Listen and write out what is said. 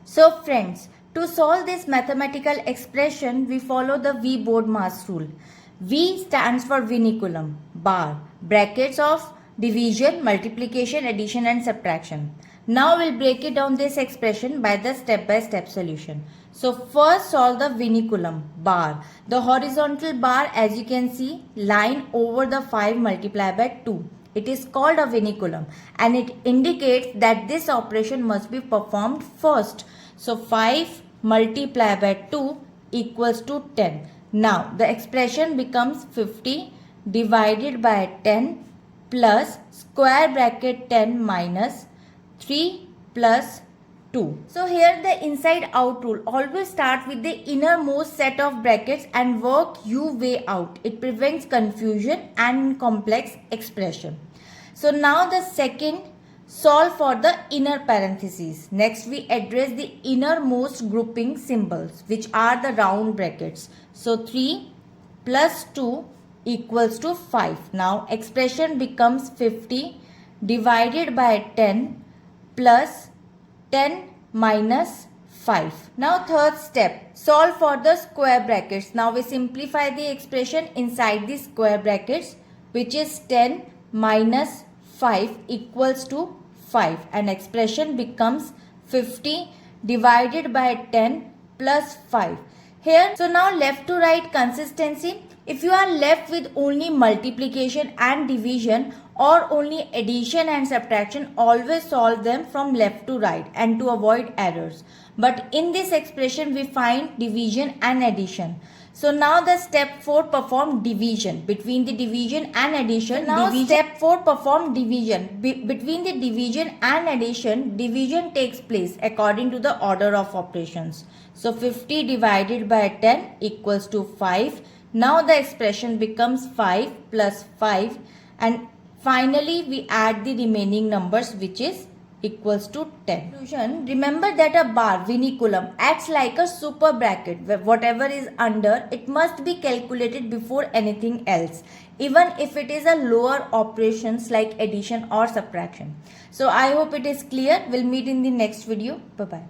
So friends, to solve this mathematical expression, we follow the V Bode-Mass rule. V stands for vinculum, bar, brackets of division, multiplication, addition and subtraction. Now we'll break it down this expression by the step-by-step solution. So first solve the vinculum, bar. The horizontal bar, as you can see, line over the 5 multiplied by 2. It is called a vinculum and it indicates that this operation must be performed first. So 5 multiplied by 2 equals to 10. Now the expression becomes 50 divided by 10 plus square bracket 10 minus 3 plus 2. So here the inside out rule, always start with the innermost set of brackets and work your way out. It prevents confusion and complex expression. So now the second, solve for the inner parentheses. Next we address the innermost grouping symbols, which are the round brackets. So 3 plus 2 equals to 5. Now expression becomes 50 divided by 10 plus 10 minus 5. Now third step, solve for the square brackets. Now we simplify the expression inside the square brackets, which is 10 minus 5 equals to 5, and expression becomes 50 divided by 10 plus 5. Here, so now left to right consistency. If you are left with only multiplication and division or only addition and subtraction, always solve them from left to right and to avoid errors. But in this expression, we find division and addition. So now the step 4, perform division between the division and addition. Now step 4, perform division. Between the division and addition, division takes place according to the order of operations. So 50 divided by 10 equals to 5. Now the expression becomes 5 plus 5, and finally we add the remaining numbers, which is equals to 10. Conclusion, remember that a bar, vinculum, acts like a super bracket where whatever is under, it must be calculated before anything else, even if it is a lower operations like addition or subtraction. So I hope it is clear. We'll meet in the next video. Bye bye.